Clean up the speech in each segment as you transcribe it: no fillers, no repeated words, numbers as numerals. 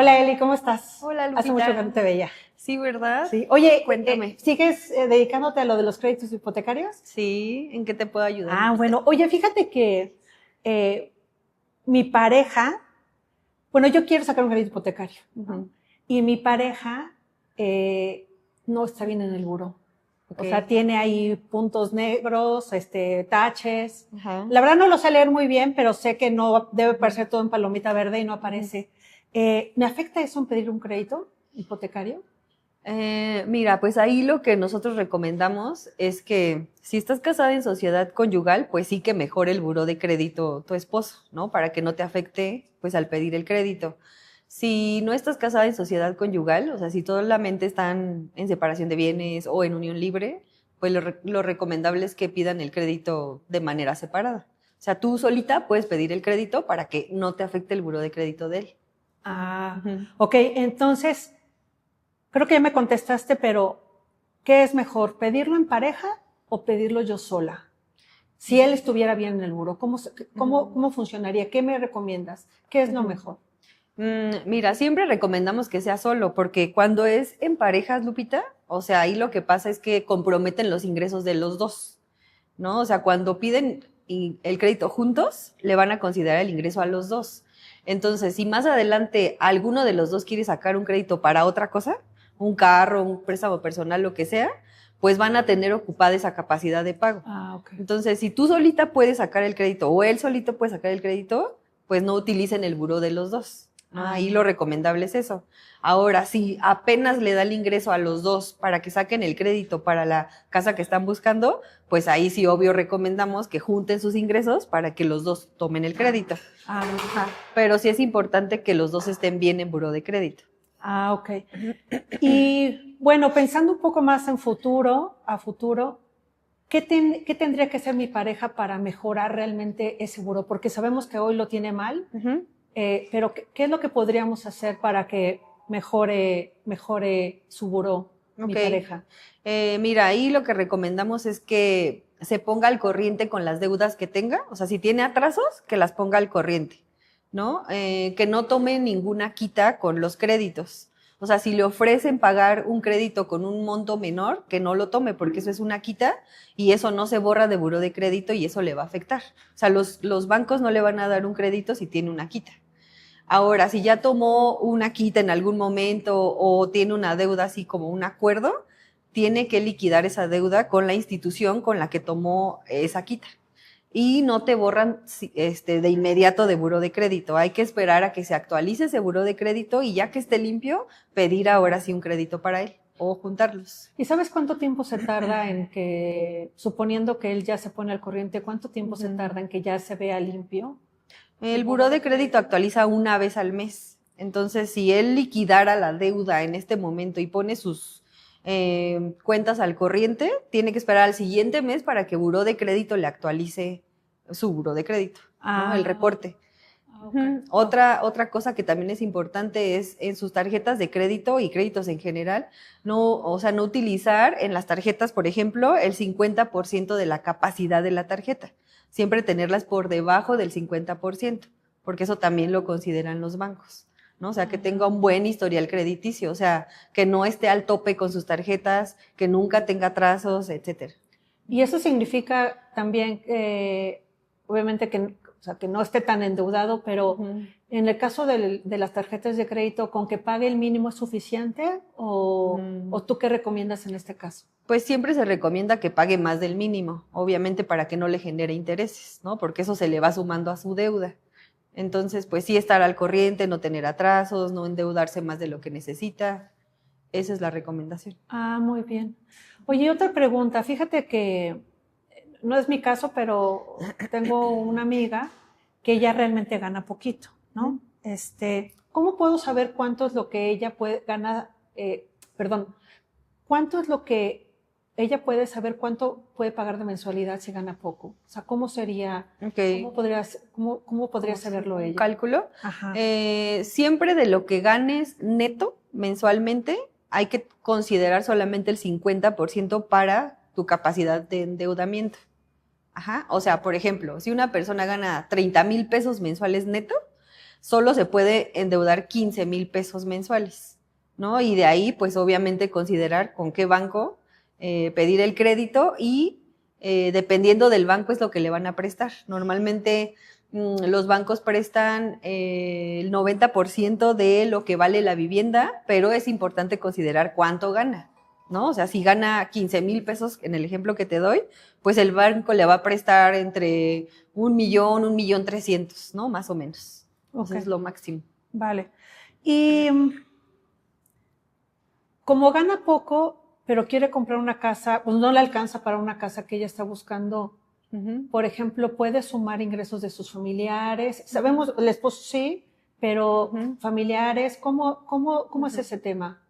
Hola Eli, ¿cómo estás? Hola, Lupita. Hace mucho que no te veía. Sí, ¿verdad? Sí. Oye, Cuéntame. ¿sigues dedicándote a lo de los créditos hipotecarios? Sí, ¿en qué te puedo ayudar, Ah, Lupita? bueno. Oye, fíjate que mi pareja, bueno, yo quiero sacar un crédito hipotecario, ¿no? Ujú. Y mi pareja no está bien en el buró. Ok. O sea, tiene ahí puntos negros, taches. Ajá. La verdad no lo sé leer muy bien, pero sé que no debe aparecer todo en palomita verde y no aparece. ¿Me afecta eso en pedir un crédito hipotecario? Mira, pues ahí lo que nosotros recomendamos es que si estás casada en sociedad conyugal, pues sí que mejore el buró de crédito tu esposo, ¿no? Para que no te afecte, pues al pedir el crédito. Si no estás casada en sociedad conyugal, o sea, si solamente están en separación de bienes o en unión libre, pues lo recomendable es que pidan el crédito de manera separada. O sea, tú solita puedes pedir el crédito para que no te afecte el buró de crédito de él. Ah, Ujú. ok. Entonces, creo que ya me contestaste, pero ¿qué es mejor? ¿Pedirlo en pareja o pedirlo yo sola? Si él estuviera bien en el buró, ¿cómo funcionaría? ¿Qué me recomiendas? ¿Qué es lo mejor? Mira, siempre recomendamos que sea solo, porque cuando es en parejas, Lupita, o sea, ahí lo que pasa es que comprometen los ingresos de los dos, ¿no? O sea, cuando piden el crédito juntos, le van a considerar el ingreso a los dos. Entonces, si más adelante alguno de los dos quiere sacar un crédito para otra cosa, un carro, un préstamo personal, lo que sea, pues van a tener ocupada esa capacidad de pago. Ah, ok. Entonces, si tú solita puedes sacar el crédito o él solito puede sacar el crédito, pues no utilicen el buró de los dos, ¿no? Ahí lo recomendable es eso. Ahora, si apenas le da el ingreso a los dos para que saquen el crédito para la casa que están buscando, pues ahí sí, obvio, recomendamos que junten sus ingresos para que los dos tomen el crédito. Ajá. Pero sí es importante que los dos estén bien en buró de crédito. Ah, ok. Y bueno, pensando un poco más en a futuro, ¿qué tendría que hacer mi pareja para mejorar realmente ese buró? Porque sabemos que hoy lo tiene mal, pero ¿qué es lo que podríamos hacer para que mejore su buró, mi pareja? Mira, ahí lo que recomendamos es que se ponga al corriente con las deudas que tenga, o sea, si tiene atrasos, que las ponga al corriente, ¿no? Que no tome ninguna quita con los créditos. O sea, si le ofrecen pagar un crédito con un monto menor, que no lo tome, porque eso es una quita y eso no se borra de buró de crédito y eso le va a afectar. O sea, los bancos no le van a dar un crédito si tiene una quita. Ahora, si ya tomó una quita en algún momento o tiene una deuda así como un acuerdo, tiene que liquidar esa deuda con la institución con la que tomó esa quita. Y no te borran de inmediato de buró de crédito. Hay que esperar a que se actualice ese buró de crédito y ya que esté limpio, pedir ahora sí un crédito para él o juntarlos. ¿Y sabes cuánto tiempo se tarda en que, suponiendo que él ya se pone al corriente, cuánto tiempo se tarda en que ya se vea limpio? El buró de crédito actualiza una vez al mes. Entonces, si él liquidara la deuda en este momento y pone sus cuentas al corriente, tiene que esperar al siguiente mes para que buró de crédito le actualice su buró de crédito, ¿no? El reporte. Okay. Otra cosa que también es importante es en sus tarjetas de crédito y créditos en general, no utilizar en las tarjetas, por ejemplo, el 50% de la capacidad de la tarjeta. Siempre tenerlas por debajo del 50%, porque eso también lo consideran los bancos, ¿no? O sea, que tenga un buen historial crediticio, o sea, que no esté al tope con sus tarjetas, que nunca tenga atrasos, etcétera. Y eso significa también, obviamente, que no esté tan endeudado, pero en el caso de las tarjetas de crédito, ¿con que pague el mínimo es suficiente? ¿O tú qué recomiendas en este caso? Pues siempre se recomienda que pague más del mínimo, obviamente para que no le genere intereses, ¿no? Porque eso se le va sumando a su deuda. Entonces, pues sí estar al corriente, no tener atrasos, no endeudarse más de lo que necesita. Esa es la recomendación. Ah, muy bien. Oye, otra pregunta. Fíjate que no es mi caso, pero tengo una amiga que ella realmente gana poquito, ¿no? ¿Cómo puedo saber cuánto es lo que ella puede ganar? ¿Cuánto es lo que ella puede saber cuánto puede pagar de mensualidad si gana poco? O sea, ¿cómo sería? Okay. ¿Cómo podría saberlo ella? ¿Cálculo? Ajá. Siempre de lo que ganes neto mensualmente, hay que considerar solamente el 50% para tu capacidad de endeudamiento. Ajá. O sea, por ejemplo, si una persona gana 30,000 pesos mensuales neto, solo se puede endeudar 15,000 pesos mensuales, ¿no? Y de ahí, pues obviamente considerar con qué banco pedir el crédito y dependiendo del banco es lo que le van a prestar. Normalmente los bancos prestan el 90% de lo que vale la vivienda, pero es importante considerar cuánto gana, ¿no? O sea, si gana 15,000 pesos, en el ejemplo que te doy, pues el banco le va a prestar entre 1,000,000, 1,300,000, ¿no? Más o menos. Eso es lo máximo. Vale. Y como gana poco, pero quiere comprar una casa, pues no le alcanza para una casa que ella está buscando, por ejemplo, puede sumar ingresos de sus familiares. Sabemos, el esposo sí, pero familiares, ¿cómo es ese tema?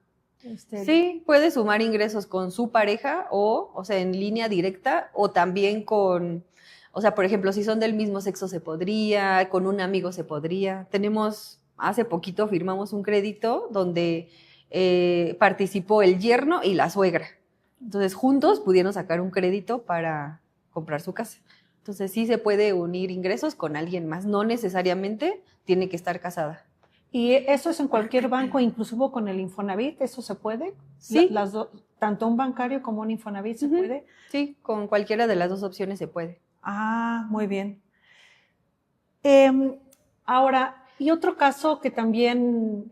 Sí, puede sumar ingresos con su pareja o sea, en línea directa o también con, o sea, por ejemplo, si son del mismo sexo se podría, con un amigo se podría. Hace poquito firmamos un crédito donde participó el yerno y la suegra. Entonces, juntos pudieron sacar un crédito para comprar su casa. Entonces, sí se puede unir ingresos con alguien más, no necesariamente tiene que estar casada. ¿Y eso es en cualquier banco, inclusive con el Infonavit? ¿Eso se puede? Sí. Tanto un bancario como un Infonavit se puede. Sí, con cualquiera de las dos opciones se puede. Ah, muy bien. Ahora, y otro caso que también,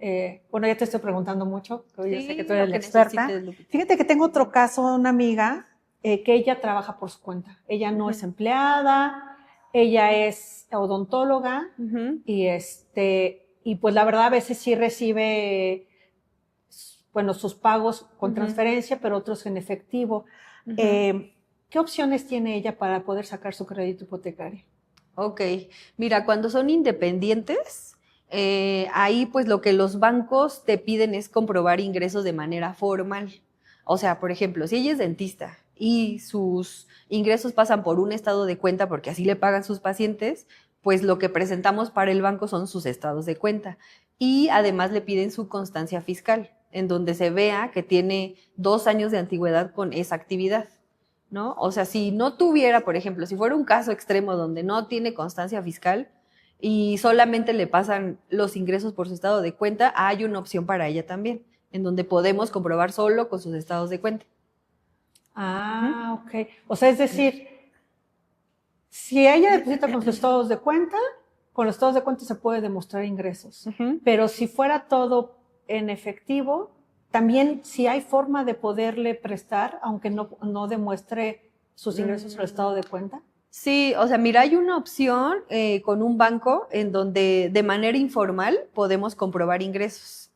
bueno, ya te estoy preguntando mucho, pero yo sé que tú eres la experta. Fíjate que tengo otro caso, una amiga, que ella trabaja por su cuenta. Ella no es empleada, ella es odontóloga y pues la verdad a veces sí recibe, bueno, sus pagos con transferencia, pero otros en efectivo. ¿Qué opciones tiene ella para poder sacar su crédito hipotecario? Ok, mira, cuando son independientes, ahí pues lo que los bancos te piden es comprobar ingresos de manera formal. O sea, por ejemplo, si ella es dentista y sus ingresos pasan por un estado de cuenta porque así le pagan sus pacientes, pues lo que presentamos para el banco son sus estados de cuenta. Y además le piden su constancia fiscal, en donde se vea que tiene 2 años de antigüedad con esa actividad, ¿no? O sea, si no tuviera, por ejemplo, si fuera un caso extremo donde no tiene constancia fiscal y solamente le pasan los ingresos por su estado de cuenta, hay una opción para ella también, en donde podemos comprobar solo con sus estados de cuenta. Ah, ok. O sea, es decir, si ella deposita con sus estados de cuenta, con los estados de cuenta se puede demostrar ingresos. Pero si fuera todo en efectivo, también si hay forma de poderle prestar, aunque no demuestre sus ingresos por estado de cuenta. Sí, o sea, mira, hay una opción con un banco en donde de manera informal podemos comprobar ingresos.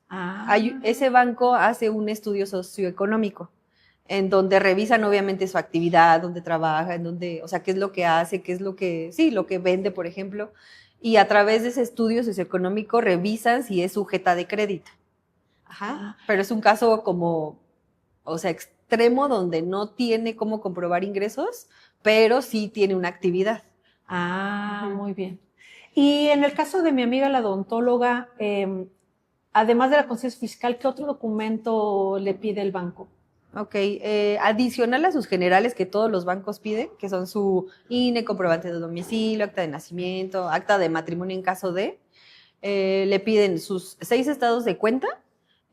Ese banco hace un estudio socioeconómico en donde revisan obviamente su actividad, dónde trabaja, en donde, o sea, qué es lo que hace, qué es lo que, sí, lo que vende, por ejemplo, y a través de ese estudio socioeconómico revisan si es sujeta de crédito. Pero es un caso como, o sea, extremo donde no tiene cómo comprobar ingresos, pero sí tiene una actividad. Muy bien. Y en el caso de mi amiga la odontóloga, además de la conciencia fiscal, ¿qué otro documento le pide el banco? Ok, adicional a sus generales que todos los bancos piden, que son su INE, comprobante de domicilio, acta de nacimiento, acta de matrimonio en caso de, le piden sus 6 estados de cuenta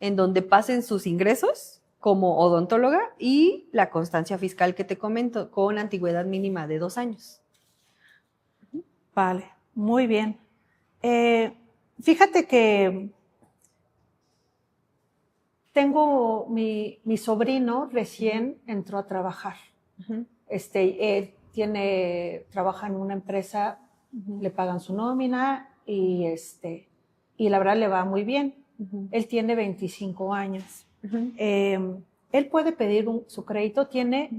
en donde pasen sus ingresos como odontóloga y la constancia fiscal que te comento con antigüedad mínima de 2 años. Vale, muy bien. Fíjate que tengo mi sobrino recién entró a trabajar. Él trabaja en una empresa, le pagan su nómina y la verdad le va muy bien. Él tiene 25 años. Él puede pedir su crédito, tiene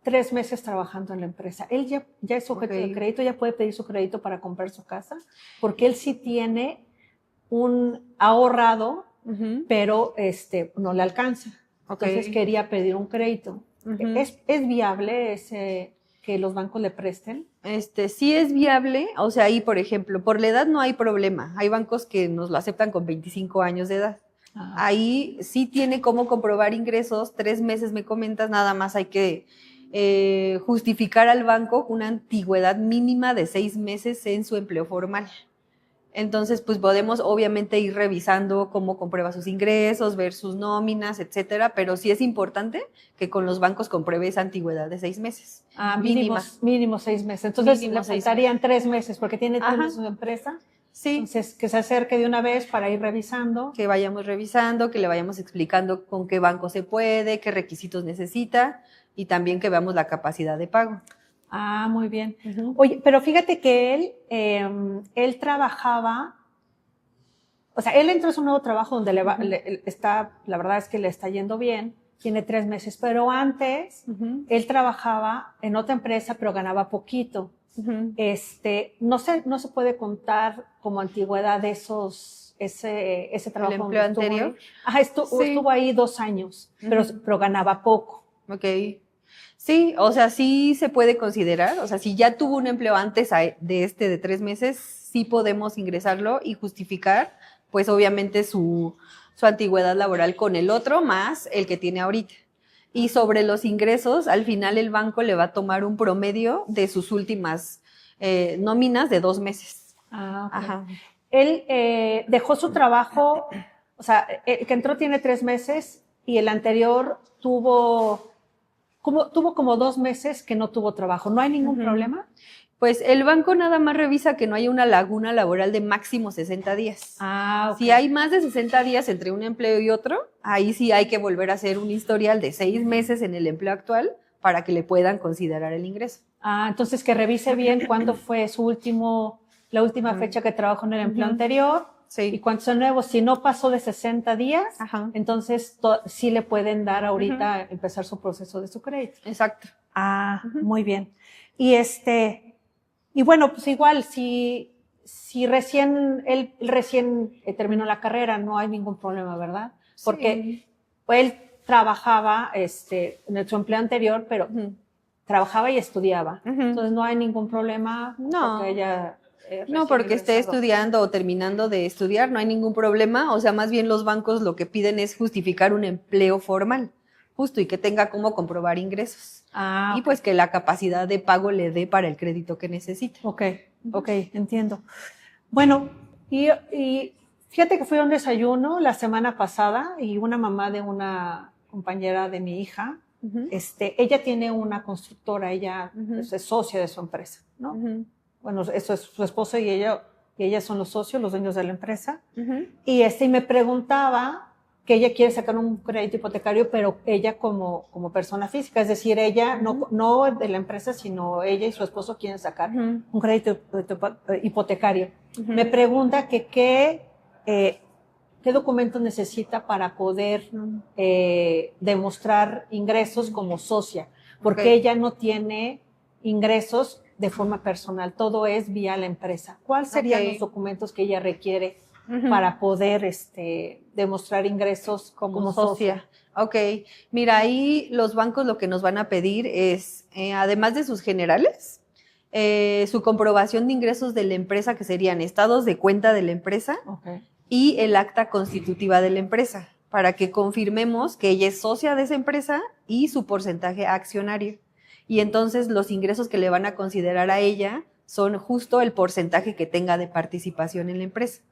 3 meses trabajando en la empresa. Él ya es sujeto de crédito, ya puede pedir su crédito para comprar su casa, porque él sí tiene un ahorrado, pero no le alcanza. Entonces quería pedir un crédito. ¿Es viable que los bancos le presten? Sí es viable, o sea, ahí, por ejemplo, por la edad no hay problema. Hay bancos que nos lo aceptan con 25 años de edad. Ahí sí tiene cómo comprobar ingresos, 3 meses me comentas, nada más hay que justificar al banco una antigüedad mínima de 6 meses en su empleo formal. Entonces, pues podemos obviamente ir revisando cómo comprueba sus ingresos, ver sus nóminas, etcétera, pero sí es importante que con los bancos compruebe esa antigüedad de 6 meses. Mínimo 6 meses. Entonces Mínimo le 6 faltarían meses. 3 meses porque tiene 3 Ajá. meses de empresa. Sí. Entonces, que se acerque de una vez para ir revisando. Que vayamos revisando, que le vayamos explicando con qué banco se puede, qué requisitos necesita y también que veamos la capacidad de pago. Ah, muy bien. Uh-huh. Oye, pero fíjate que él trabajaba, o sea, él entró a su nuevo trabajo donde la verdad es que le está yendo bien, tiene 3 meses, pero antes él trabajaba en otra empresa, pero ganaba poquito. No se puede contar como antigüedad de ese trabajo. ¿El empleo anterior? Estuvo ahí 2 años, pero ganaba poco. Ok. Sí, o sea, sí se puede considerar, o sea, si ya tuvo un empleo antes de 3 meses, sí podemos ingresarlo y justificar, pues obviamente su antigüedad laboral con el otro más el que tiene ahorita. Y sobre los ingresos, al final el banco le va a tomar un promedio de sus últimas nóminas de 2 meses. Ah, okay. Ajá. Él dejó su trabajo, o sea, el que entró tiene 3 meses y el anterior tuvo como 2 meses que no tuvo trabajo. ¿No hay ningún problema? Pues el banco nada más revisa que no haya una laguna laboral de máximo 60 días. Ah, okay. Si hay más de 60 días entre un empleo y otro, ahí sí hay que volver a hacer un historial de 6 meses en el empleo actual para que le puedan considerar el ingreso. Ah, entonces que revise bien cuándo fue la última fecha que trabajó en el empleo anterior. Sí. Y cuántos son nuevos. Si no pasó de 60 días, entonces sí le pueden dar ahorita empezar su proceso de su crédito. Exacto. Ah, muy bien. Y bueno, pues igual, si él recién terminó la carrera, no hay ningún problema, ¿verdad? Porque él trabajaba en su empleo anterior, pero trabajaba y estudiaba. Entonces no hay ningún problema. No. Porque ella no, porque esté estudiando o terminando de estudiar, no hay ningún problema. O sea, más bien los bancos lo que piden es justificar un empleo formal, justo, y que tenga cómo comprobar ingresos. Ah, y pues que la capacidad de pago le dé para el crédito que necesita. Ok, entiendo. Bueno, y fíjate que fui a un desayuno la semana pasada y una mamá de una compañera de mi hija, ella tiene una constructora, ella es socia de su empresa, ¿no? Bueno, eso es su esposo y ella son los socios, los dueños de la empresa. Y me preguntaba que ella quiere sacar un crédito hipotecario, pero ella como persona física, es decir, ella no de la empresa, sino ella y su esposo quieren sacar un crédito hipotecario. Me pregunta que qué documentos necesita para poder demostrar ingresos como socia, porque ella no tiene ingresos de forma personal, todo es vía la empresa. ¿Cuáles serían los documentos que ella requiere para poder demostrar ingresos como socia? Ok, mira, ahí los bancos lo que nos van a pedir es, además de sus generales, su comprobación de ingresos de la empresa, que serían estados de cuenta de la empresa y el acta constitutiva de la empresa, para que confirmemos que ella es socia de esa empresa y su porcentaje accionario. Y entonces los ingresos que le van a considerar a ella son justo el porcentaje que tenga de participación en la empresa.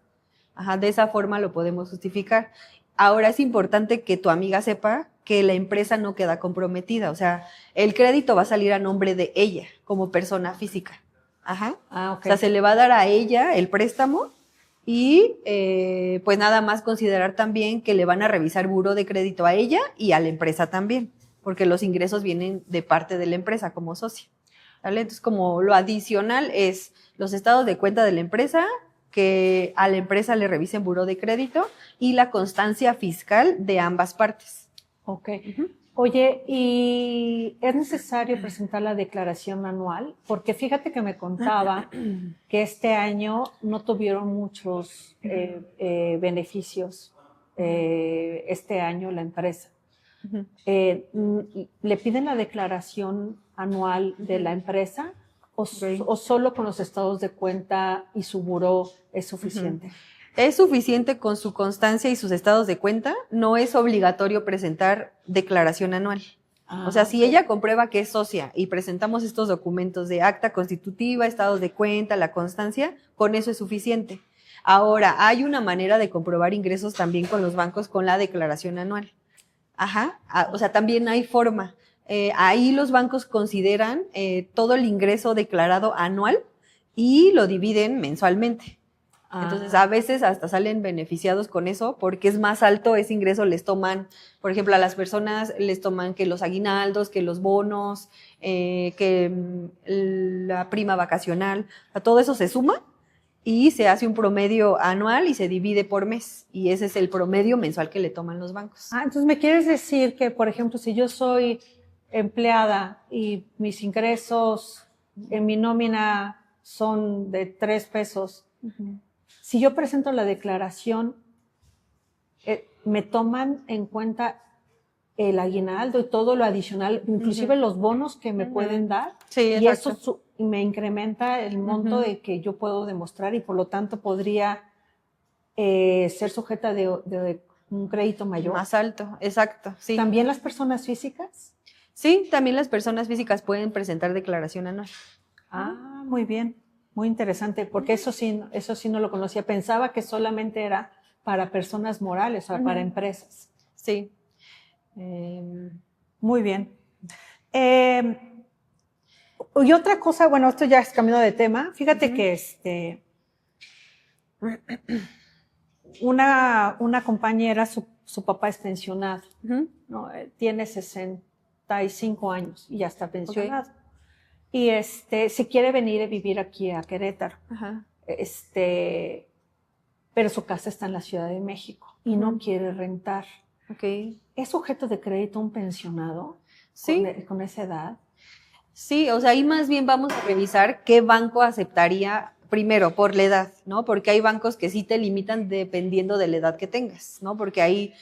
De esa forma lo podemos justificar. Ahora es importante que tu amiga sepa que la empresa no queda comprometida, o sea, el crédito va a salir a nombre de ella como persona física. O sea, se le va a dar a ella el préstamo y pues nada más considerar también que le van a revisar buró de crédito a ella y a la empresa también, porque los ingresos vienen de parte de la empresa como socia. ¿Vale? Entonces, como lo adicional es los estados de cuenta de la empresa, que a la empresa le revisen buró de crédito y la constancia fiscal de ambas partes. Ok. Oye, ¿y es necesario presentar la declaración anual? Porque fíjate que me contaba que este año no tuvieron muchos beneficios este año la empresa. ¿Le piden la declaración anual de la empresa o solo con los estados de cuenta y su buró es suficiente? Es suficiente con su constancia y sus estados de cuenta, no es obligatorio presentar declaración anual. O sea, si ella comprueba que es socia y presentamos estos documentos de acta constitutiva, estados de cuenta, la constancia, con eso es suficiente. Ahora, hay una manera de comprobar ingresos también con los bancos con la declaración anual. Ajá, o sea, también hay forma. Ahí los bancos consideran todo el ingreso declarado anual y lo dividen mensualmente. Entonces, a veces hasta salen beneficiados con eso porque es más alto ese ingreso, les toman, por ejemplo, a las personas les toman que los aguinaldos, que los bonos, que la prima vacacional, todo eso se suma y se hace un promedio anual y se divide por mes. Y ese es el promedio mensual que le toman los bancos. Entonces me quieres decir que, por ejemplo, si yo soy empleada y mis ingresos en mi nómina son de 3 pesos, si yo presento la declaración, me toman en cuenta el aguinaldo y todo lo adicional, inclusive los bonos que me pueden dar. Sí, y exacto. eso me incrementa el monto de que yo puedo demostrar y por lo tanto podría ser sujeta de un crédito mayor. Más alto, exacto. Sí. ¿También las personas físicas? Sí, también las personas físicas pueden presentar declaración anual. Muy bien. Muy interesante, porque eso sí no lo conocía. Pensaba que solamente era para personas morales, o sea, para empresas. Sí. Muy bien. Y otra cosa, bueno, esto ya es cambiando de tema. Fíjate que una compañera, su papá es pensionado, ¿no? Tiene 65 años y ya está pensionado. Okay. Y se quiere venir a vivir aquí a Querétaro. Ajá. Pero su casa está en la Ciudad de México y no quiere rentar. Okay. ¿Es sujeto de crédito un pensionado? Sí. Con esa edad. Sí, o sea, ahí más bien vamos a revisar qué banco aceptaría primero por la edad, ¿no? Porque hay bancos que sí te limitan dependiendo de la edad que tengas, ¿no? Porque hay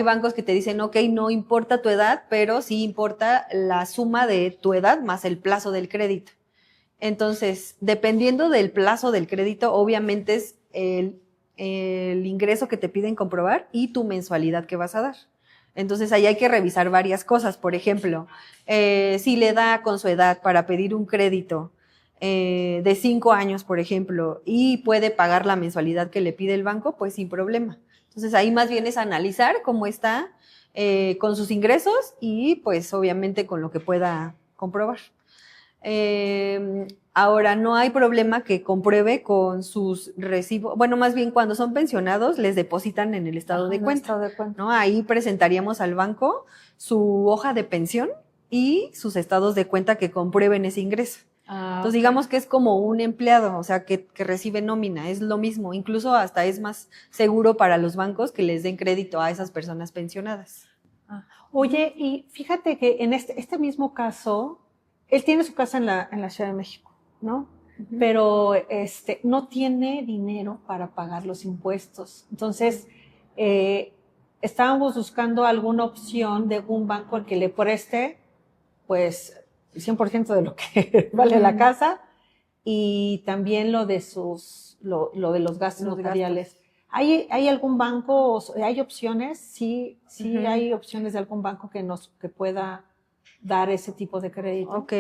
bancos que te dicen, ok, no importa tu edad, pero sí importa la suma de tu edad más el plazo del crédito. Entonces, dependiendo del plazo del crédito, obviamente es el ingreso que te piden comprobar y tu mensualidad que vas a dar. Entonces, ahí hay que revisar varias cosas. Por ejemplo, si le da con su edad para pedir un crédito de 5 años, por ejemplo, y puede pagar la mensualidad que le pide el banco, pues sin problema. Entonces, ahí más bien es analizar cómo está con sus ingresos y, pues, obviamente con lo que pueda comprobar. Ahora, no hay problema que compruebe con sus recibos, bueno, más bien cuando son pensionados les depositan en el estado de cuenta, ¿no? Ahí presentaríamos al banco su hoja de pensión y sus estados de cuenta que comprueben ese ingreso. Entonces, digamos que es como un empleado, o sea, que recibe nómina, es lo mismo, incluso hasta es más seguro para los bancos que les den crédito a esas personas pensionadas. Oye, y fíjate que en este mismo caso, él tiene su casa en la Ciudad de México, ¿no? Pero no tiene dinero para pagar los impuestos. Entonces, estábamos buscando alguna opción de un banco al que le preste, pues, el 100% de lo que vale la casa y también lo de los gastos notariales. ¿Hay algún banco, hay opciones? Sí, hay opciones de algún banco que pueda dar ese tipo de crédito. Ok,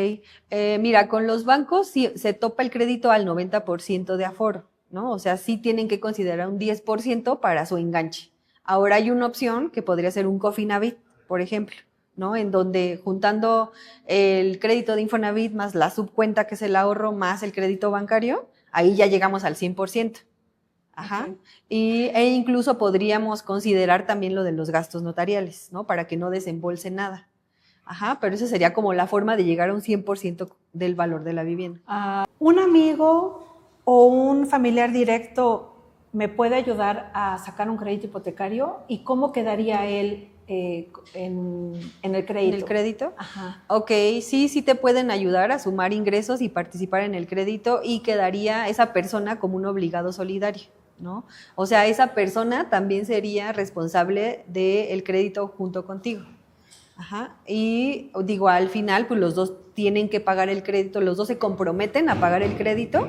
mira, con los bancos sí, se topa el crédito al 90% de aforo, ¿no? O sea, sí tienen que considerar un 10% para su enganche. Ahora hay una opción que podría ser un Cofinavit, por ejemplo, ¿no? En donde juntando el crédito de Infonavit más la subcuenta que es el ahorro más el crédito bancario, ahí ya llegamos al 100%. Ajá. Okay. E incluso podríamos considerar también lo de los gastos notariales, ¿no? Para que no desembolse nada. Ajá, pero esa sería como la forma de llegar a un 100% del valor de la vivienda. ¿Un amigo o un familiar directo me puede ayudar a sacar un crédito hipotecario? ¿Y cómo quedaría él en el crédito? ¿En el crédito? Ajá. Ok, sí te pueden ayudar a sumar ingresos y participar en el crédito y quedaría esa persona como un obligado solidario, ¿no? O sea, esa persona también sería responsable del crédito junto contigo. Ajá. Y digo, al final, pues los dos tienen que pagar el crédito, los dos se comprometen a pagar el crédito,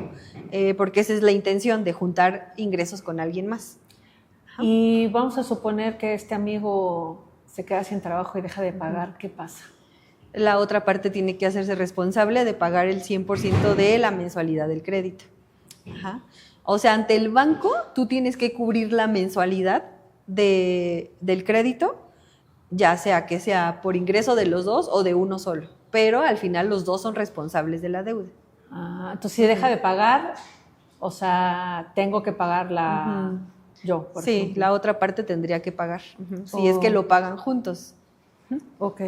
porque esa es la intención de juntar ingresos con alguien más. Ajá. Y vamos a suponer que este amigo se queda sin trabajo y deja de pagar, ¿qué pasa? La otra parte tiene que hacerse responsable de pagar el 100% de la mensualidad del crédito. Ajá. O sea, ante el banco tú tienes que cubrir la mensualidad del crédito, ya sea que sea por ingreso de los dos o de uno solo, pero al final los dos son responsables de la deuda. Entonces, si deja de pagar, o sea, tengo que pagarla yo, por Sí, ejemplo. la otra parte tendría que pagar, si es que lo pagan juntos. Ok.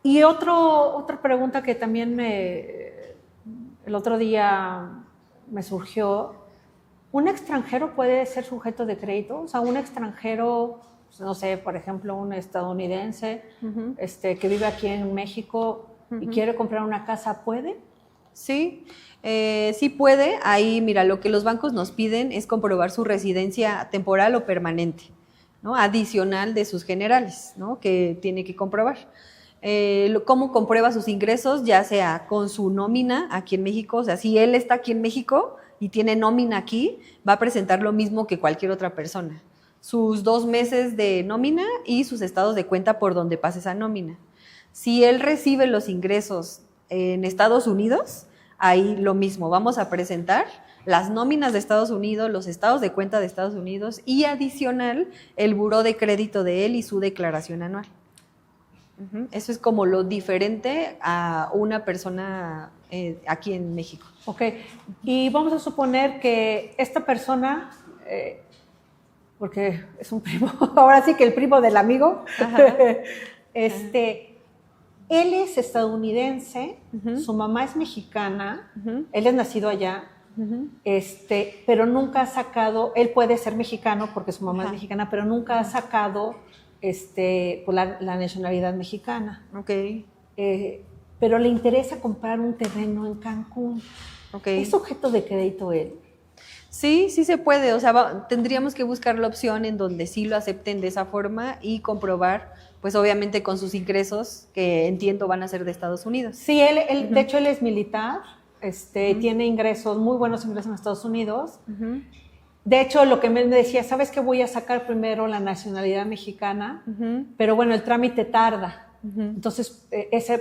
Y otra pregunta que también el otro día me surgió, ¿un extranjero puede ser sujeto de crédito? O sea, un extranjero, pues, no sé, por ejemplo, un estadounidense que vive aquí en México y quiere comprar una casa, ¿puede? Sí, sí puede. Ahí, mira, lo que los bancos nos piden es comprobar su residencia temporal o permanente, ¿no? Adicional de sus generales, ¿no? Que tiene que comprobar. ¿Cómo comprueba sus ingresos? Ya sea con su nómina aquí en México, o sea, si él está aquí en México y tiene nómina aquí, va a presentar lo mismo que cualquier otra persona. Sus 2 meses de nómina y sus estados de cuenta por donde pase esa nómina. Si él recibe los ingresos en Estados Unidos, ahí lo mismo, vamos a presentar las nóminas de Estados Unidos, los estados de cuenta de Estados Unidos y adicional el buró de crédito de él y su declaración anual. Eso es como lo diferente a una persona aquí en México. Ok, y vamos a suponer que esta persona, porque es un primo, ahora sí que el primo del amigo, él es estadounidense, su mamá es mexicana, él es nacido allá, pero nunca ha sacado, él puede ser mexicano porque su mamá es mexicana, pero nunca ha sacado pues la nacionalidad mexicana. Ok. Pero le interesa comprar un terreno en Cancún. Okay. ¿Es sujeto de crédito él? Sí, sí se puede. O sea, tendríamos que buscar la opción en donde sí lo acepten de esa forma y comprobar, pues obviamente con sus ingresos, que entiendo van a ser de Estados Unidos. Sí, de hecho él es militar, tiene ingresos, muy buenos ingresos en Estados Unidos. De hecho, lo que me decía, ¿sabes qué? Voy a sacar primero la nacionalidad mexicana, pero bueno, el trámite tarda. Entonces,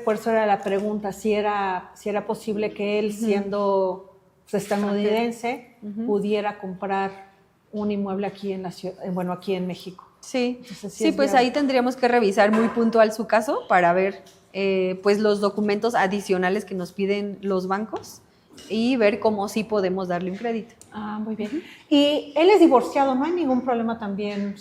por eso era la pregunta, si era posible que él, siendo pues, estadounidense, pudiera comprar un inmueble aquí en aquí en México. Sí, entonces, sí, pues ahí tendríamos que revisar muy puntual su caso para ver pues los documentos adicionales que nos piden los bancos y ver cómo sí podemos darle un crédito. Ah, muy bien. Y él es divorciado, ¿no hay ningún problema también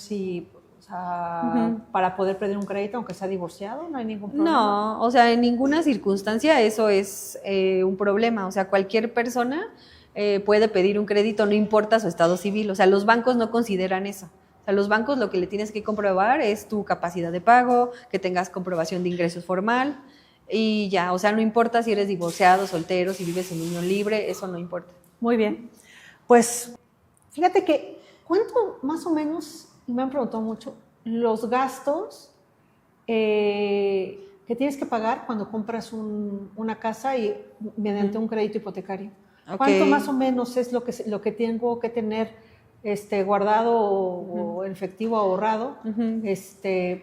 para poder pedir un crédito, aunque sea divorciado? ¿No hay ningún problema? No, o sea, en ninguna circunstancia eso es un problema. O sea, cualquier persona puede pedir un crédito, no importa su estado civil. O sea, los bancos no consideran eso. O sea, los bancos lo que le tienes que comprobar es tu capacidad de pago, que tengas comprobación de ingresos formal y ya. O sea, no importa si eres divorciado, soltero, si vives en unión libre, eso no importa. Muy bien. Pues fíjate que, ¿cuánto más o menos, y me han preguntado mucho, los gastos que tienes que pagar cuando compras una casa y mediante un crédito hipotecario? Okay. ¿Cuánto más o menos es lo que tengo que tener guardado o en efectivo ahorrado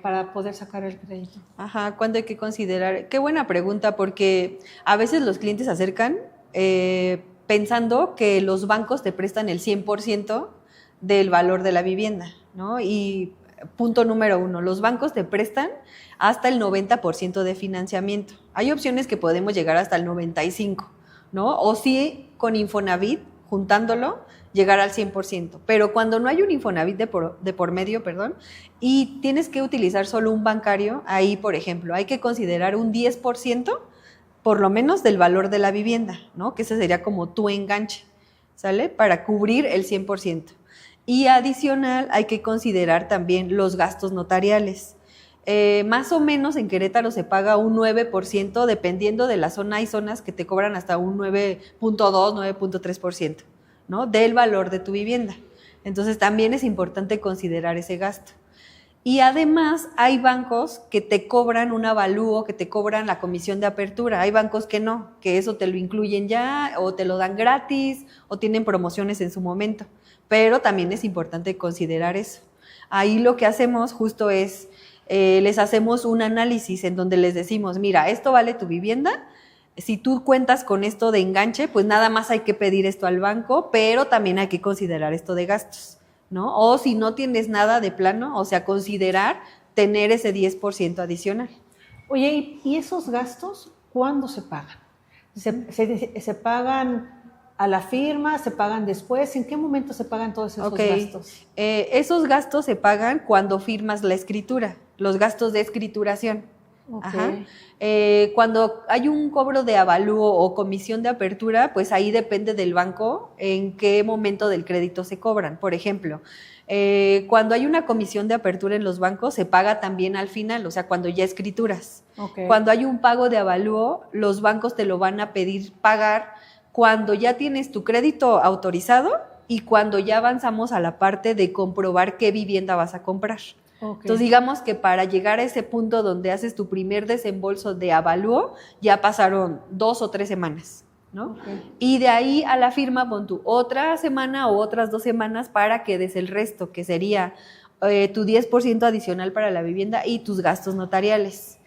para poder sacar el crédito? Ajá, ¿cuándo hay que considerar? Qué buena pregunta, porque a veces los clientes se acercan pensando que los bancos te prestan el 100% del valor de la vivienda, ¿no? Y punto número 1, los bancos te prestan hasta el 90% de financiamiento. Hay opciones que podemos llegar hasta el 95%, ¿no? O sí, con Infonavit, juntándolo, llegar al 100%. Pero cuando no hay un Infonavit de por medio, y tienes que utilizar solo un bancario, ahí, por ejemplo, hay que considerar un 10%, por lo menos del valor de la vivienda, ¿no? Que ese sería como tu enganche, ¿sale? Para cubrir el 100%. Y adicional hay que considerar también los gastos notariales. Más o menos en Querétaro se paga un 9%, dependiendo de la zona. Hay zonas que te cobran hasta un 9.2, 9.3%, ¿no? Del valor de tu vivienda. Entonces también es importante considerar ese gasto. Y además hay bancos que te cobran un avalúo, que te cobran la comisión de apertura. Hay bancos que no, que eso te lo incluyen ya o te lo dan gratis o tienen promociones en su momento. Pero también es importante considerar eso. Ahí lo que hacemos justo es, les hacemos un análisis en donde les decimos, mira, esto vale tu vivienda, si tú cuentas con esto de enganche, pues nada más hay que pedir esto al banco, pero también hay que considerar esto de gastos, ¿no? O si no tienes nada de plano, o sea, considerar tener ese 10% adicional. Oye, ¿y esos gastos cuándo se pagan? ¿Se pagan a la firma? ¿Se pagan después? ¿En qué momento se pagan todos esos gastos? Esos gastos se pagan cuando firmas la escritura, los gastos de escrituración. Ajá. Cuando hay un cobro de avalúo o comisión de apertura, pues ahí depende del banco en qué momento del crédito se cobran. Por ejemplo, cuando hay una comisión de apertura en los bancos, se paga también al final, o sea, cuando ya escrituras. Cuando hay un pago de avalúo, los bancos te lo van a pedir pagar cuando ya tienes tu crédito autorizado y cuando ya avanzamos a la parte de comprobar qué vivienda vas a comprar. Entonces, digamos que para llegar a ese punto donde haces tu primer desembolso de avalúo, ya pasaron 2 o 3 semanas, ¿no? Y de ahí a la firma pon tu otra semana o otras 2 semanas para que des el resto, que sería tu 10% adicional para la vivienda y tus gastos notariales.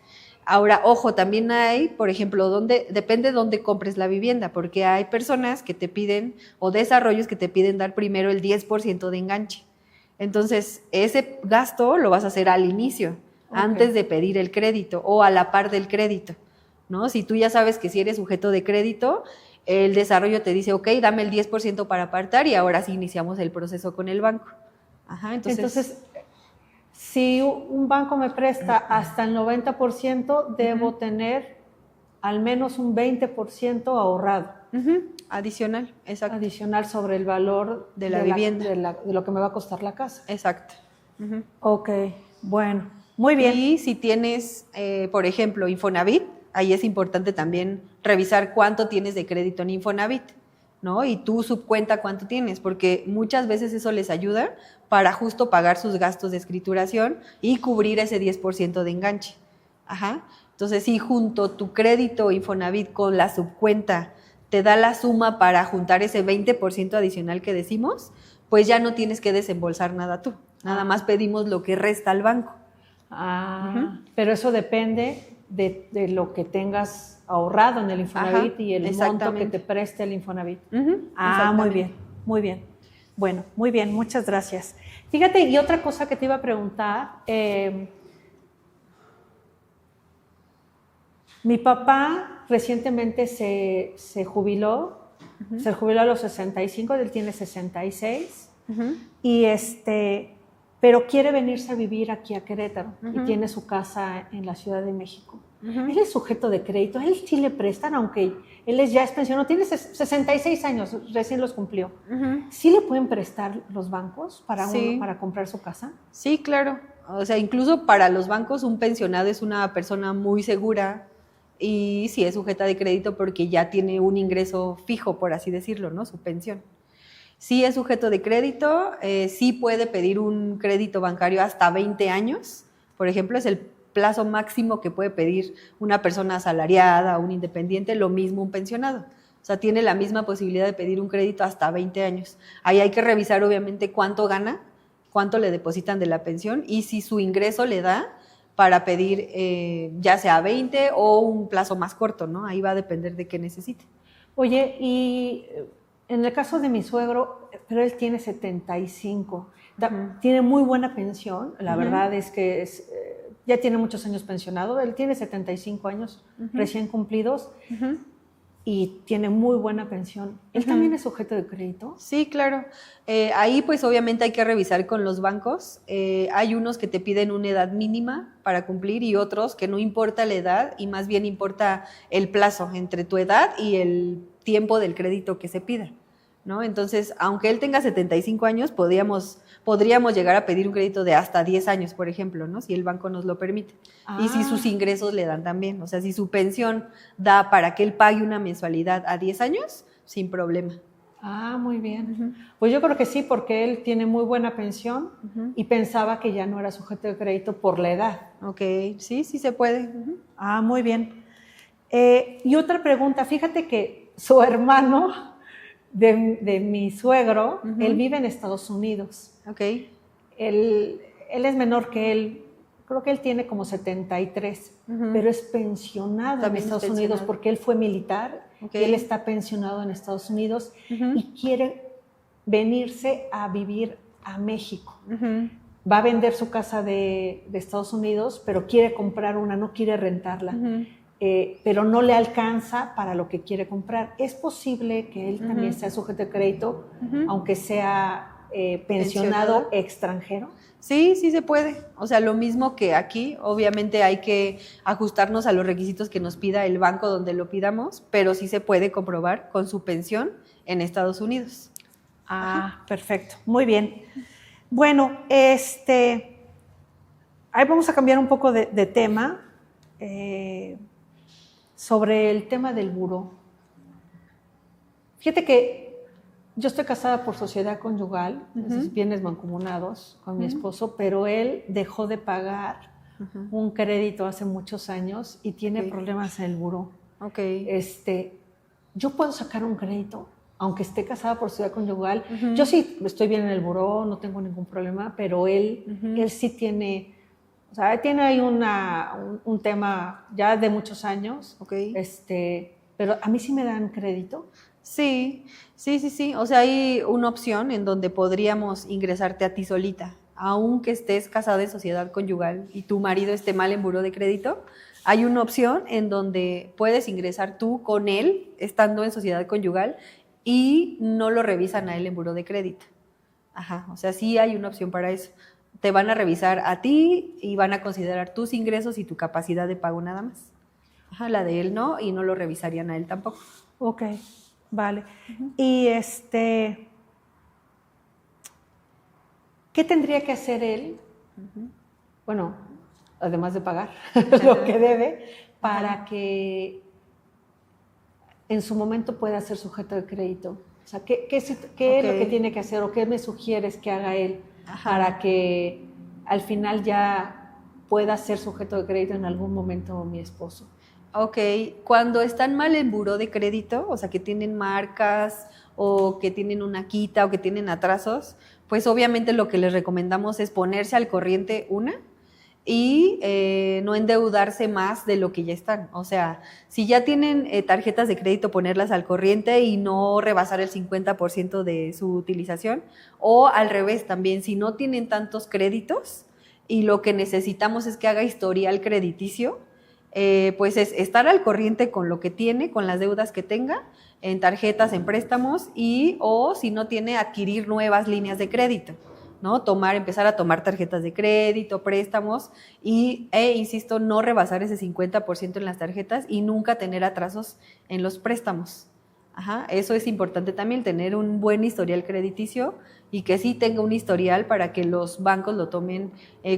Ahora, ojo, también hay, por ejemplo, depende de dónde compres la vivienda, porque hay personas que te piden, o desarrollos que te piden dar primero el 10% de enganche. Entonces, ese gasto lo vas a hacer al inicio, antes de pedir el crédito o a la par del crédito, ¿no? Si tú ya sabes que si eres sujeto de crédito, el desarrollo te dice, ok, dame el 10% para apartar y ahora sí iniciamos el proceso con el banco. Ajá, entonces, si un banco me presta hasta el 90%, debo tener al menos un 20% ahorrado. Adicional, exacto. Adicional sobre el valor de la vivienda. De lo que me va a costar la casa. Exacto. Ok, bueno, muy bien. Y si tienes, por ejemplo, Infonavit, ahí es importante también revisar cuánto tienes de crédito en Infonavit, ¿no? Y tu subcuenta cuánto tienes, porque muchas veces eso les ayuda para justo pagar sus gastos de escrituración y cubrir ese 10% de enganche. Ajá. Entonces, si junto tu crédito Infonavit con la subcuenta te da la suma para juntar ese 20% adicional que decimos, pues ya no tienes que desembolsar nada tú. Nada más pedimos lo que resta al banco. Pero eso depende de lo que tengas ahorrado en el Infonavit y el monto que te preste el Infonavit. Muy bien, muy bien. Bueno, muy bien, muchas gracias. Fíjate, y otra cosa que te iba a preguntar, mi papá recientemente se jubiló, se jubiló a los 65, él tiene 66, y pero quiere venirse a vivir aquí a Querétaro y tiene su casa en la Ciudad de México. Él es sujeto de crédito, él sí le prestan, aunque él ya es pensionado, tiene 66 años, recién los cumplió. ¿Sí le pueden prestar los bancos para comprar su casa? Sí, claro. O sea, incluso para los bancos un pensionado es una persona muy segura y sí es sujeta de crédito porque ya tiene un ingreso fijo, por así decirlo, ¿no? Su pensión. Sí es sujeto de crédito, sí puede pedir un crédito bancario hasta 20 años, por ejemplo, es el plazo máximo que puede pedir una persona asalariada o un independiente, lo mismo un pensionado. O sea, tiene la misma posibilidad de pedir un crédito hasta 20 años. Ahí hay que revisar obviamente cuánto gana, cuánto le depositan de la pensión y si su ingreso le da para pedir ya sea 20 o un plazo más corto, ¿no? Ahí va a depender de qué necesite. Oye, y en el caso de mi suegro, pero él tiene 75, tiene muy buena pensión, la verdad es que ya tiene muchos años pensionado, él tiene 75 años recién cumplidos y tiene muy buena pensión. ¿Él también es sujeto de crédito? Sí, claro. Ahí pues obviamente hay que revisar con los bancos. Hay unos que te piden una edad mínima para cumplir y otros que no importa la edad y más bien importa el plazo entre tu edad y el tiempo del crédito que se pida, ¿no? Entonces, aunque él tenga 75 años, podríamos llegar a pedir un crédito de hasta 10 años, por ejemplo, ¿no? Si el banco nos lo permite. Y si sus ingresos le dan también. O sea, si su pensión da para que él pague una mensualidad a 10 años, sin problema. Muy bien. Pues yo creo que sí, porque él tiene muy buena pensión y pensaba que ya no era sujeto de crédito por la edad. Ok, sí se puede. Muy bien. Y otra pregunta, fíjate que su hermano de mi suegro, él vive en Estados Unidos. Ok. Él es menor que él, creo que él tiene como 73, Ujú. pero es pensionado en También es Estados Unidos pensionado. porque él fue militar, Ok. y él está pensionado en Estados Unidos Ujú. y quiere venirse a vivir a México. Ujú. Va a vender su casa de Estados Unidos, pero quiere comprar una, no quiere rentarla. Ujú. Pero no le alcanza para lo que quiere comprar. ¿Es posible que él también Ujú. sea sujeto de crédito, Ujú. aunque sea pensionado Pensionado. extranjero? Sí, sí se puede. O sea, lo mismo que aquí, obviamente hay que ajustarnos a los requisitos que nos pida el banco donde lo pidamos, pero sí se puede comprobar con su pensión en Estados Unidos. Ah, perfecto. Muy bien. Bueno, ahí vamos a cambiar un poco de tema sobre el tema del buró. Fíjate que yo estoy casada por sociedad conyugal, es decir, bienes mancomunados con mi esposo, pero él dejó de pagar un crédito hace muchos años y tiene Ok. problemas en el buró. Ok. Yo puedo sacar un crédito, aunque esté casada por sociedad conyugal. Ujú. Yo sí estoy bien en el buró, no tengo ningún problema, pero él sí tiene, o sea, tiene ahí un tema ya de muchos años, Ok. pero a mí sí me dan crédito. Sí, sí, sí, sí. O sea, hay una opción en donde podríamos ingresarte a ti solita, aunque estés casada en sociedad conyugal y tu marido esté mal en buró de crédito. Hay una opción en donde puedes ingresar tú con él, estando en sociedad conyugal, y no lo revisan a él en buró de crédito. Ajá, o sea, sí hay una opción para eso. Te van a revisar a ti y van a considerar tus ingresos y tu capacidad de pago nada más. Ajá, la de él no, y no lo revisarían a él tampoco. Ok, vale. Y ¿qué tendría que hacer él? Bueno, además de pagar lo que debe, para que en su momento pueda ser sujeto de crédito. O sea, ¿qué es lo que tiene que hacer o qué me sugieres que haga él para que al final ya pueda ser sujeto de crédito en algún momento mi esposo? Ok, cuando están mal en buró de crédito, o sea, que tienen marcas o que tienen una quita o que tienen atrasos, pues obviamente lo que les recomendamos es ponerse al corriente y no endeudarse más de lo que ya están. O sea, si ya tienen tarjetas de crédito, ponerlas al corriente y no rebasar el 50% de su utilización. O al revés también, si no tienen tantos créditos y lo que necesitamos es que haga historial crediticio, pues es estar al corriente con lo que tiene, con las deudas que tenga, en tarjetas, en préstamos, o si no tiene, adquirir nuevas líneas de crédito, ¿no? Empezar a tomar tarjetas de crédito, préstamos, insisto, no rebasar ese 50% en las tarjetas y nunca tener atrasos en los préstamos. Ajá, eso es importante también, tener un buen historial crediticio y que sí tenga un historial para que los bancos lo tomen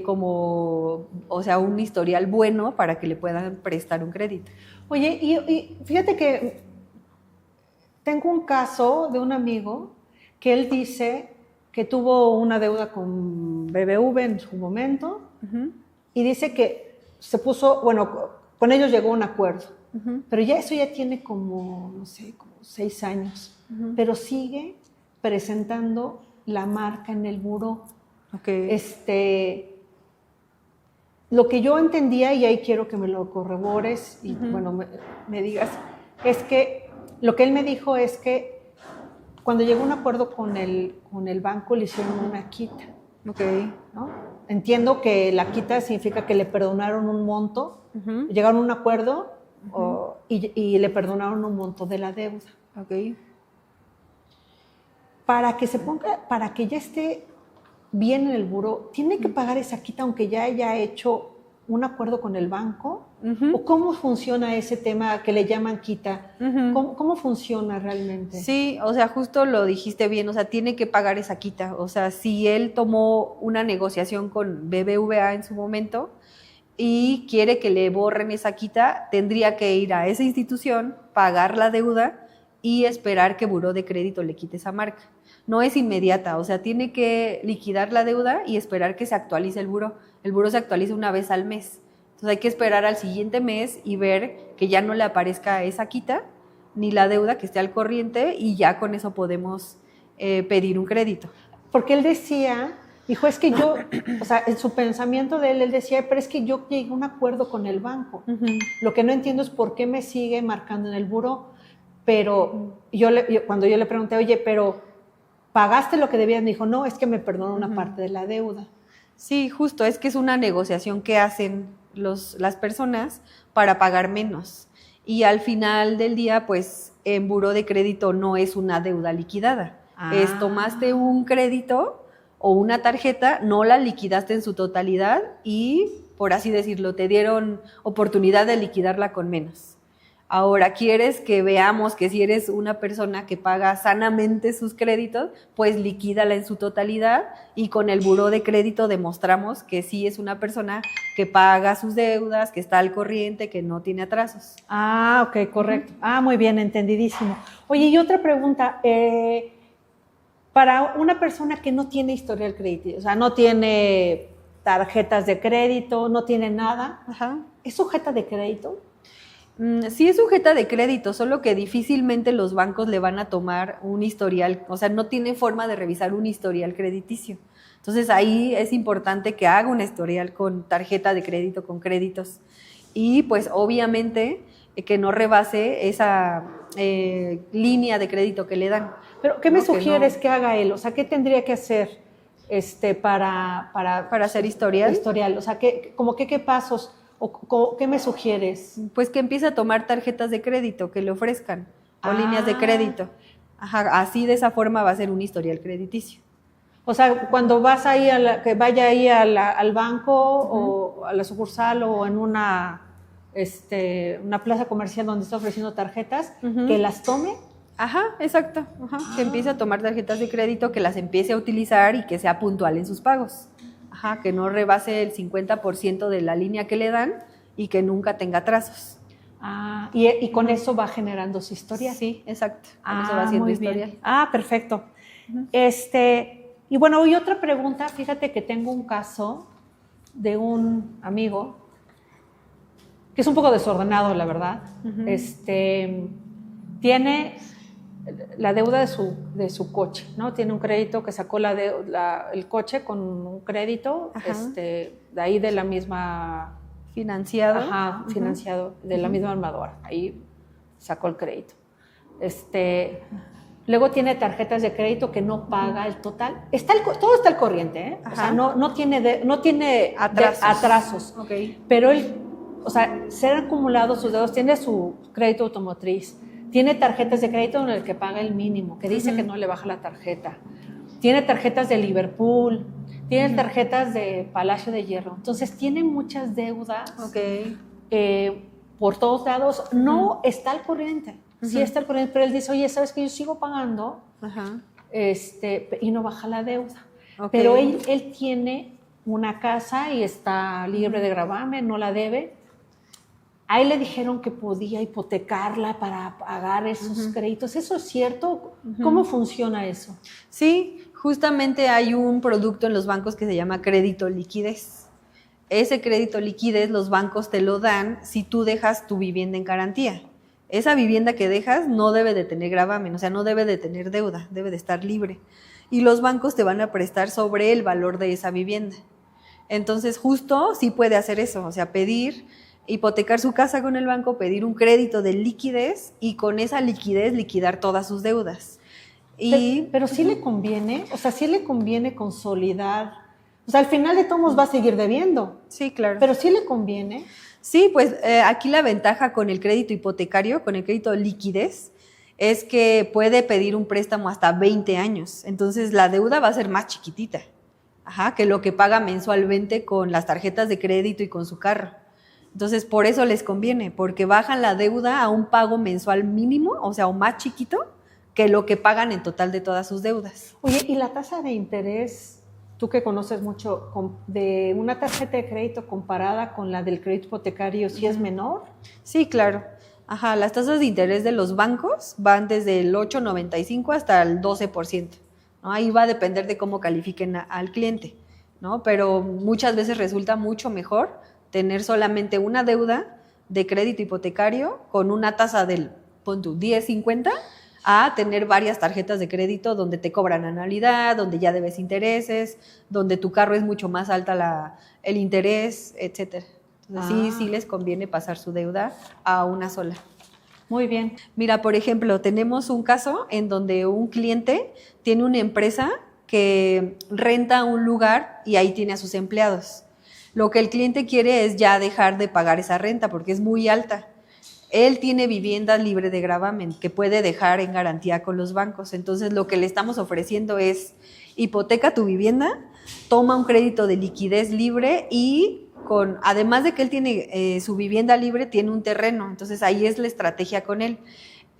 como, o sea, un historial bueno para que le puedan prestar un crédito. Oye, y fíjate que tengo un caso de un amigo que él dice que tuvo una deuda con BBV en su momento y dice que se puso, bueno, con ellos llegó a un acuerdo, pero ya eso ya tiene como, no sé, como 6 años, pero sigue presentando la marca en el buró. Okay. Lo que yo entendía, y ahí quiero que me lo corrobores y bueno, me digas, es que lo que él me dijo es que cuando llegó a un acuerdo con el banco le hicieron una quita. Okay. ¿No? Entiendo que la quita significa que le perdonaron un monto, llegaron a un acuerdo y le perdonaron un monto de la deuda. Okay. Para que ya esté bien en el buró, ¿tiene que pagar esa quita aunque ya haya hecho un acuerdo con el banco? ¿O cómo funciona ese tema que le llaman quita? ¿Cómo funciona realmente? Sí, o sea, justo lo dijiste bien, o sea, tiene que pagar esa quita. O sea, si él tomó una negociación con BBVA en su momento y quiere que le borren esa quita, tendría que ir a esa institución, pagar la deuda y esperar que Buró de Crédito le quite esa marca. No es inmediata, o sea, tiene que liquidar la deuda y esperar que se actualice el buró. El buró se actualiza una vez al mes. Entonces hay que esperar al siguiente mes y ver que ya no le aparezca esa quita ni la deuda, que esté al corriente, y ya con eso podemos pedir un crédito. Porque él decía Dijo, es que yo, o sea, en su pensamiento de él decía, pero es que yo llegué a un acuerdo con el banco. Lo que no entiendo es por qué me sigue marcando en el buró. Pero cuando yo le pregunté, oye, pero ¿pagaste lo que debías? Me dijo, no, es que me perdonó una parte de la deuda. Sí, justo, es que es una negociación que hacen las personas para pagar menos. Y al final del día, pues, en buró de crédito no es una deuda liquidada. Es tomaste un crédito o una tarjeta, no la liquidaste en su totalidad y, por así decirlo, te dieron oportunidad de liquidarla con menos. Ahora, ¿quieres que veamos que si eres una persona que paga sanamente sus créditos, pues liquídala en su totalidad y con el buró de crédito demostramos que sí es una persona que paga sus deudas, que está al corriente, que no tiene atrasos? Ok, correcto. Muy bien, entendidísimo. Oye, y otra pregunta, para una persona que no tiene historial crediticio, o sea, no tiene tarjetas de crédito, no tiene nada, ¿es sujeta de crédito? Sí es sujeta de crédito, solo que difícilmente los bancos le van a tomar un historial, o sea, no tiene forma de revisar un historial crediticio. Entonces ahí es importante que haga un historial con tarjeta de crédito, con créditos. Y pues obviamente que no rebase esa línea de crédito que le dan. Pero ¿qué me sugieres que haga él? O sea, ¿qué tendría que hacer para hacer historial? O sea, ¿qué pasos? ¿O qué me sugieres? Pues que empiece a tomar tarjetas de crédito que le ofrezcan o líneas de crédito. Así de esa forma va a ser un historial crediticio. O sea, cuando vas ahí que vaya ahí al banco o a la sucursal o en una plaza comercial donde está ofreciendo tarjetas, que las tome. Exacto. Que empiece a tomar tarjetas de crédito, que las empiece a utilizar y que sea puntual en sus pagos. Que no rebase el 50% de la línea que le dan y que nunca tenga atrasos. Y con eso va generando su historial. Sí, exacto. Con eso va haciendo historial. Bien. Perfecto. Y bueno, y otra pregunta, fíjate que tengo un caso de un amigo que es un poco desordenado, la verdad. Tiene la deuda de su coche, ¿no? Tiene un crédito que sacó el coche con un crédito, de ahí de la misma... Financiado. Financiado, de la misma armadora. Ahí sacó el crédito. Luego tiene tarjetas de crédito que no paga el total. Todo está al corriente, ¿eh? O sea, no tiene atrasos. Pero él, o sea, se han acumulado sus deudas, tiene su crédito automotriz, tiene tarjetas de crédito en el que paga el mínimo, que dice que no le baja la tarjeta. Tiene tarjetas de Liverpool, tiene tarjetas de Palacio de Hierro. Entonces, tiene muchas deudas por todos lados. No está al corriente. Sí está al corriente, pero él dice, oye, ¿sabes qué? Yo sigo pagando y no baja la deuda. Pero él tiene una casa y está libre de gravamen, no la debe. Ahí le dijeron que podía hipotecarla para pagar esos créditos. ¿Eso es cierto? ¿Cómo funciona eso? Sí, justamente hay un producto en los bancos que se llama crédito liquidez. Ese crédito liquidez los bancos te lo dan si tú dejas tu vivienda en garantía. Esa vivienda que dejas no debe de tener gravamen, o sea, no debe de tener deuda, debe de estar libre. Y los bancos te van a prestar sobre el valor de esa vivienda. Entonces, justo sí puede hacer eso, o sea, hipotecar su casa con el banco, pedir un crédito de liquidez y con esa liquidez liquidar todas sus deudas. Pero sí le conviene, o sea, sí le conviene consolidar. O sea, al final de todos va a seguir debiendo. Sí, claro. Pero sí le conviene. Sí, pues aquí la ventaja con el crédito hipotecario, con el crédito liquidez, es que puede pedir un préstamo hasta 20 años. Entonces, la deuda va a ser más chiquitita, que lo que paga mensualmente con las tarjetas de crédito y con su carro. Entonces, por eso les conviene, porque bajan la deuda a un pago mensual mínimo, o sea, o más chiquito, que lo que pagan en total de todas sus deudas. Oye, ¿y la tasa de interés, tú que conoces mucho, de una tarjeta de crédito comparada con la del crédito hipotecario, sí es menor? Sí, claro. Las tasas de interés de los bancos van desde el 8.95 hasta el 12%. ¿No? Ahí va a depender de cómo califiquen al cliente, ¿no? Pero muchas veces resulta mucho mejor tener solamente una deuda de crédito hipotecario con una tasa del 10.50 a tener varias tarjetas de crédito donde te cobran anualidad, donde ya debes intereses, donde tu carro es mucho más alta el interés, etcétera. Entonces sí les conviene pasar su deuda a una sola. Muy bien. Mira, por ejemplo, tenemos un caso en donde un cliente tiene una empresa que renta un lugar y ahí tiene a sus empleados. Lo que el cliente quiere es ya dejar de pagar esa renta porque es muy alta. Él tiene vivienda libre de gravamen que puede dejar en garantía con los bancos. Entonces, lo que le estamos ofreciendo es hipoteca tu vivienda, toma un crédito de liquidez libre y además de que él tiene su vivienda libre, tiene un terreno. Entonces, ahí es la estrategia con él.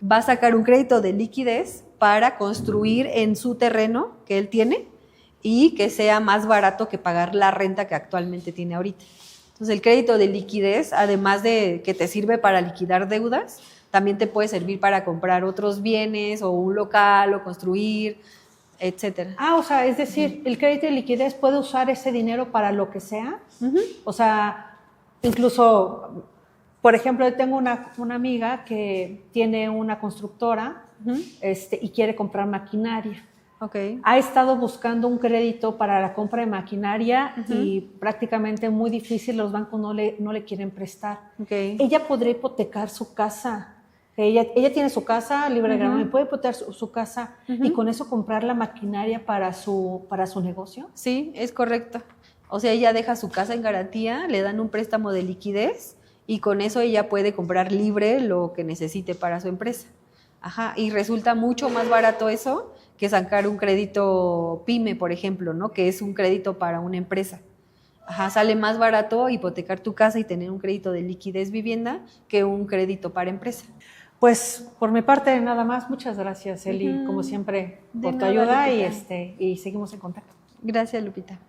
Va a sacar un crédito de liquidez para construir en su terreno que él tiene y que sea más barato que pagar la renta que actualmente tiene ahorita. Entonces, el crédito de liquidez, además de que te sirve para liquidar deudas, también te puede servir para comprar otros bienes o un local o construir, etcétera. O sea, es decir, el crédito de liquidez puede usar ese dinero para lo que sea. O sea, incluso, por ejemplo, yo tengo una amiga que tiene una constructora y quiere comprar maquinaria. Okay. Ha estado buscando un crédito para la compra de maquinaria y prácticamente muy difícil, los bancos no le quieren prestar. Okay. Ella podría hipotecar su casa. Ella tiene su casa libre de gravamen, puede hipotecar su casa y con eso comprar la maquinaria para su negocio. Sí, es correcto. O sea, ella deja su casa en garantía, le dan un préstamo de liquidez y con eso ella puede comprar libre lo que necesite para su empresa. Ajá, y resulta mucho más barato eso que sacar un crédito PYME, por ejemplo, ¿no? Que es un crédito para una empresa. Ajá, sale más barato hipotecar tu casa y tener un crédito de liquidez vivienda que un crédito para empresa. Pues por mi parte nada más, muchas gracias Eli, como siempre, por tu ayuda y seguimos en contacto. Gracias, Lupita.